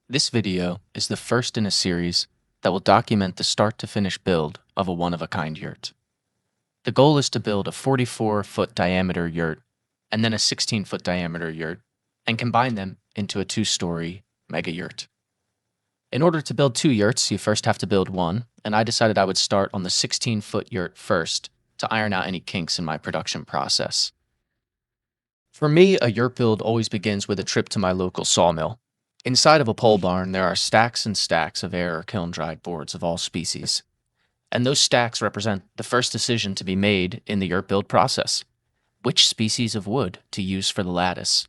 This video is the first in a series that will document the start-to-finish build of a one-of-a-kind yurt. The goal is to build a 44-foot diameter yurt and then a 16-foot diameter yurt and combine them into a two-story mega yurt. In order to build two yurts, you first have to build one, and I decided I would start on the 16-foot yurt first to iron out any kinks in my production process. For me, a yurt build always begins with a trip to my local sawmill. Inside of a pole barn, there are stacks and stacks of air or kiln-dried boards of all species. And those stacks represent the first decision to be made in the yurt build process. Which species of wood to use for the lattice?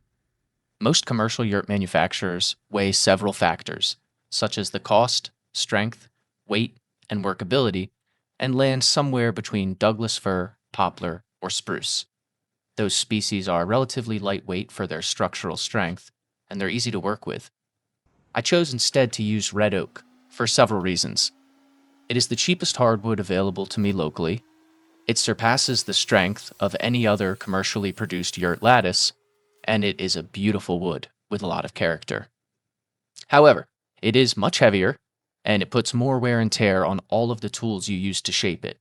Most commercial yurt manufacturers weigh several factors, such as the cost, strength, weight, and workability, and land somewhere between Douglas fir, poplar, or spruce. Those species are relatively lightweight for their structural strength, and they're easy to work with. I chose instead to use red oak for several reasons. It is the cheapest hardwood available to me locally. It surpasses the strength of any other commercially produced yurt lattice, and it is a beautiful wood with a lot of character. However, it is much heavier, and it puts more wear and tear on all of the tools you use to shape it.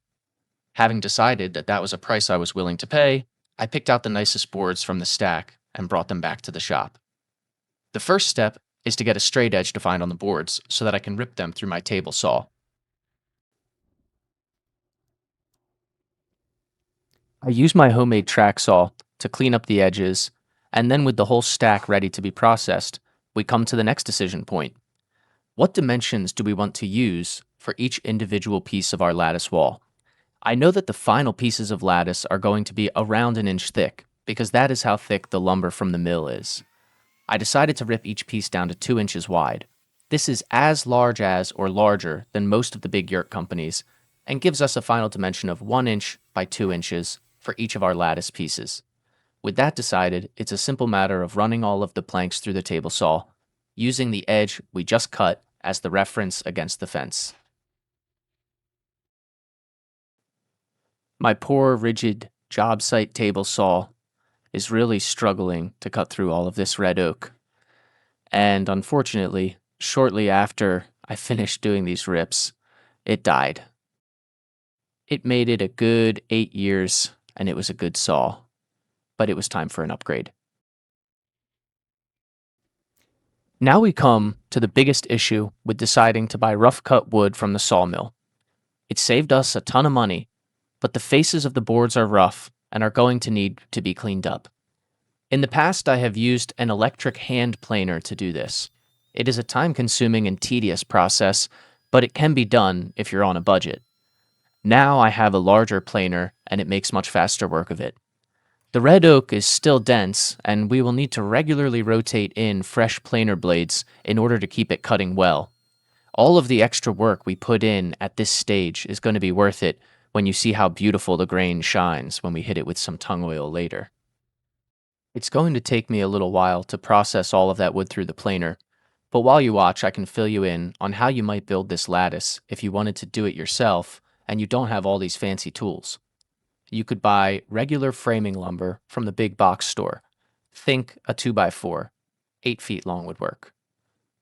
Having decided that that was a price I was willing to pay, I picked out the nicest boards from the stack and brought them back to the shop. The first step is to get a straight edge defined on the boards so that I can rip them through my table saw. I use my homemade track saw to clean up the edges, and then with the whole stack ready to be processed, we come to the next decision point. What dimensions do we want to use for each individual piece of our lattice wall? I know that the final pieces of lattice are going to be around an inch thick, because that is how thick the lumber from the mill is. I decided to rip each piece down to 2 inches wide. This is as large as or larger than most of the big yurt companies, and gives us a final dimension of 1 inch by 2 inches for each of our lattice pieces. With that decided, it's a simple matter of running all of the planks through the table saw, using the edge we just cut as the reference against the fence. My poor, rigid job site table saw is really struggling to cut through all of this red oak. And unfortunately, shortly after I finished doing these rips, it died. It made it a good 8 years, and it was a good saw, but it was time for an upgrade. Now we come to the biggest issue with deciding to buy rough-cut wood from the sawmill. It saved us a ton of money, but the faces of the boards are rough and are going to need to be cleaned up. In the past, I have used an electric hand planer to do this. It is a time-consuming and tedious process, but it can be done if you're on a budget. Now I have a larger planer, and it makes much faster work of it. The red oak is still dense, and we will need to regularly rotate in fresh planer blades in order to keep it cutting well. All of the extra work we put in at this stage is going to be worth it when you see how beautiful the grain shines when we hit it with some tung oil later. It's going to take me a little while to process all of that wood through the planer, but while you watch, I can fill you in on how you might build this lattice if you wanted to do it yourself and you don't have all these fancy tools. You could buy regular framing lumber from the big box store. Think a 2x4, 8 feet long would work.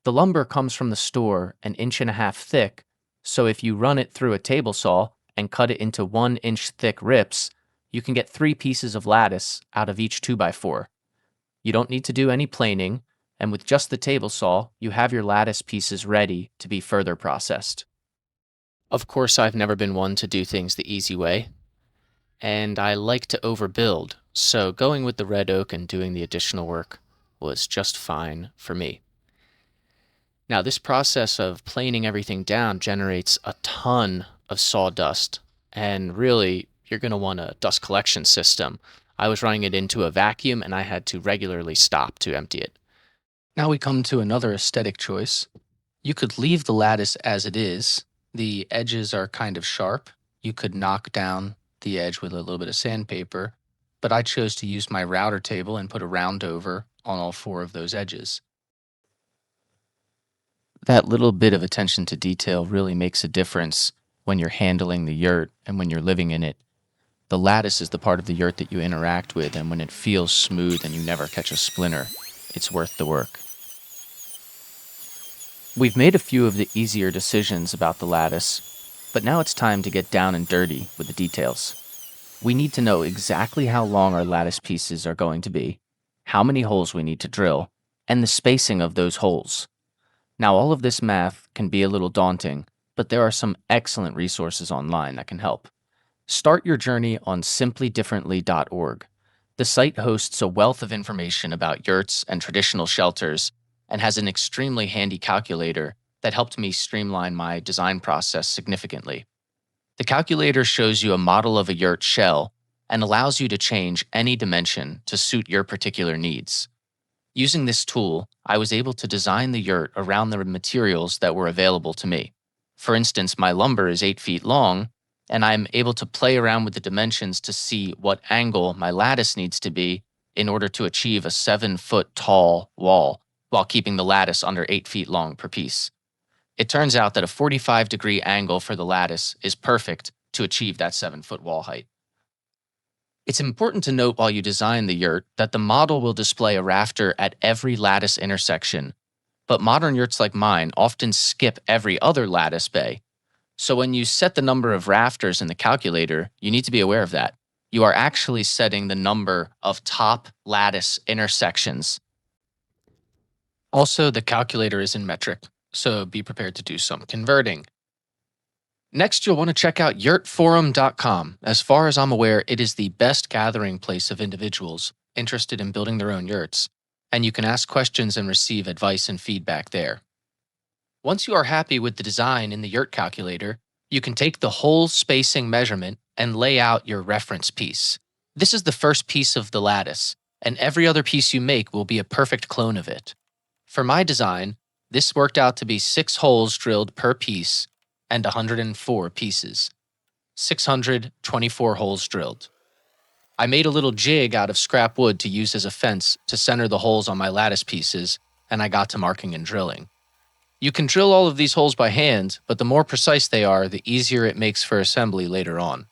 The lumber comes from the store an inch and a half thick, so if you run it through a table saw and cut it into 1 inch thick rips, you can get 3 pieces of lattice out of each 2x4. You don't need to do any planing, and with just the table saw, you have your lattice pieces ready to be further processed. Of course, I've never been one to do things the easy way, and I like to overbuild, so going with the red oak and doing the additional work was just fine for me. Now, this process of planing everything down generates a ton of sawdust, and really, you're going to want a dust collection system. I was running it into a vacuum, and I had to regularly stop to empty it. Now we come to another aesthetic choice. You could leave the lattice as it is. The edges are kind of sharp. You could knock down the edge with a little bit of sandpaper, but I chose to use my router table and put a round over on all 4 of those edges. That little bit of attention to detail really makes a difference when you're handling the yurt and when you're living in it. The lattice is the part of the yurt that you interact with, and when it feels smooth and you never catch a splinter, it's worth the work. We've made a few of the easier decisions about the lattice, but now it's time to get down and dirty with the details. We need to know exactly how long our lattice pieces are going to be, how many holes we need to drill, and the spacing of those holes. Now, all of this math can be a little daunting, but there are some excellent resources online that can help. Start your journey on simplydifferently.org. The site hosts a wealth of information about yurts and traditional shelters and has an extremely handy calculator that helped me streamline my design process significantly. The calculator shows you a model of a yurt shell and allows you to change any dimension to suit your particular needs. Using this tool, I was able to design the yurt around the materials that were available to me. For instance, my lumber is 8 feet long, and I'm able to play around with the dimensions to see what angle my lattice needs to be in order to achieve a 7-foot tall wall while keeping the lattice under 8 feet long per piece. It turns out that a 45-degree angle for the lattice is perfect to achieve that 7-foot wall height. It's important to note while you design the yurt that the model will display a rafter at every lattice intersection, but modern yurts like mine often skip every other lattice bay. So when you set the number of rafters in the calculator, you need to be aware of that. You are actually setting the number of top lattice intersections. Also, the calculator is in metric, so be prepared to do some converting. Next, you'll want to check out yurtforum.com. As far as I'm aware, it is the best gathering place of individuals interested in building their own yurts, and you can ask questions and receive advice and feedback there. Once you are happy with the design in the yurt calculator, you can take the hole spacing measurement and lay out your reference piece. This is the first piece of the lattice, and every other piece you make will be a perfect clone of it. For my design, this worked out to be 6 holes drilled per piece and 104 pieces. 624 holes drilled. I made a little jig out of scrap wood to use as a fence to center the holes on my lattice pieces, and I got to marking and drilling. You can drill all of these holes by hand, but the more precise they are, the easier it makes for assembly later on.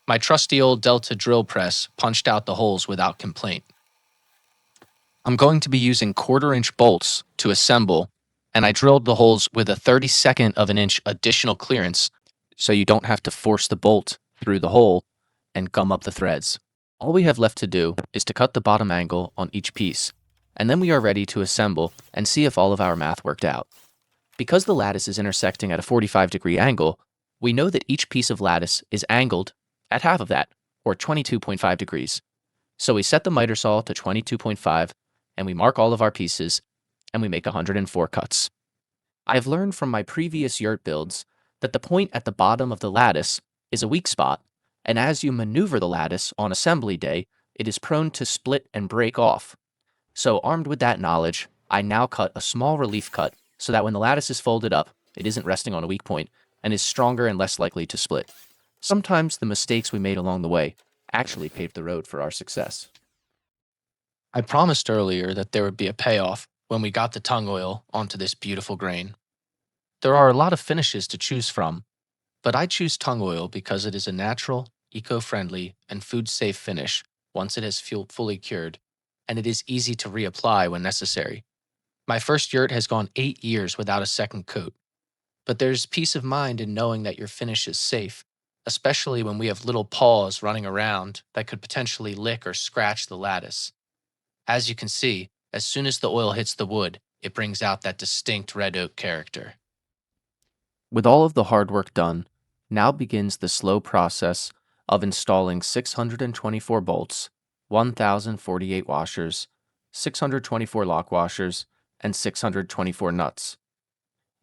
My trusty old Delta drill press punched out the holes without complaint. I'm going to be using 1/4-inch bolts to assemble, and I drilled the holes with a 32nd of an inch additional clearance so you don't have to force the bolt through the hole and gum up the threads. All we have left to do is to cut the bottom angle on each piece, and then we are ready to assemble and see if all of our math worked out. Because the lattice is intersecting at a 45-degree angle, we know that each piece of lattice is angled at half of that, or 22.5 degrees. So we set the miter saw to 22.5, and we mark all of our pieces, and we make 104 cuts. I have learned from my previous yurt builds that the point at the bottom of the lattice is a weak spot, and as you maneuver the lattice on assembly day, it is prone to split and break off. So armed with that knowledge, I now cut a small relief cut so that when the lattice is folded up, it isn't resting on a weak point and is stronger and less likely to split. Sometimes the mistakes we made along the way actually paved the road for our success. I promised earlier that there would be a payoff when we got the tung oil onto this beautiful grain. There are a lot of finishes to choose from, but I choose tung oil because it is a natural, eco-friendly, and food-safe finish once it has fully cured, and it is easy to reapply when necessary. My first yurt has gone 8 years without a second coat, but there's peace of mind in knowing that your finish is safe, especially when we have little paws running around that could potentially lick or scratch the lattice. As you can see, as soon as the oil hits the wood, it brings out that distinct red oak character. With all of the hard work done, now begins the slow process of installing 624 bolts, 1,048 washers, 624 lock washers, and 624 nuts.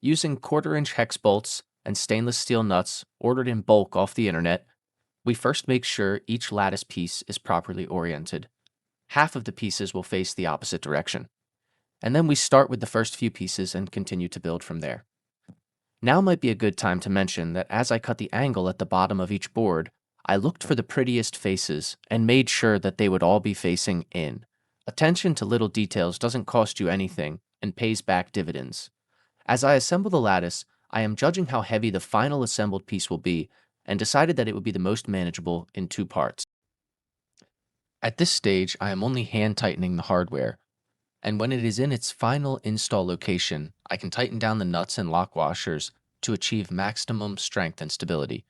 Using 1/4-inch hex bolts and stainless steel nuts ordered in bulk off the internet, we first make sure each lattice piece is properly oriented. Half of the pieces will face the opposite direction. And then we start with the first few pieces and continue to build from there. Now might be a good time to mention that as I cut the angle at the bottom of each board, I looked for the prettiest faces and made sure that they would all be facing in. Attention to little details doesn't cost you anything and pays back dividends. As I assemble the lattice, I am judging how heavy the final assembled piece will be and decided that it would be the most manageable in 2 parts. At this stage, I am only hand tightening the hardware, And when it is in its final install location, I can tighten down the nuts and lock washers to achieve maximum strength and stability.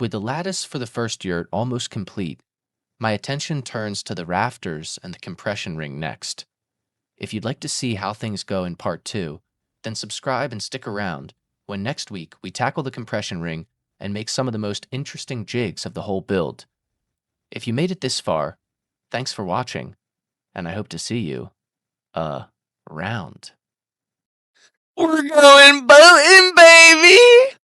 With the lattice for the first yurt almost complete, my attention turns to the rafters and the compression ring next. If you'd like to see how things go in part 2, then subscribe and stick around when next week we tackle the compression ring and make some of the most interesting jigs of the whole build. If you made it this far, thanks for watching, and I hope to see you, round. We're going boating, baby!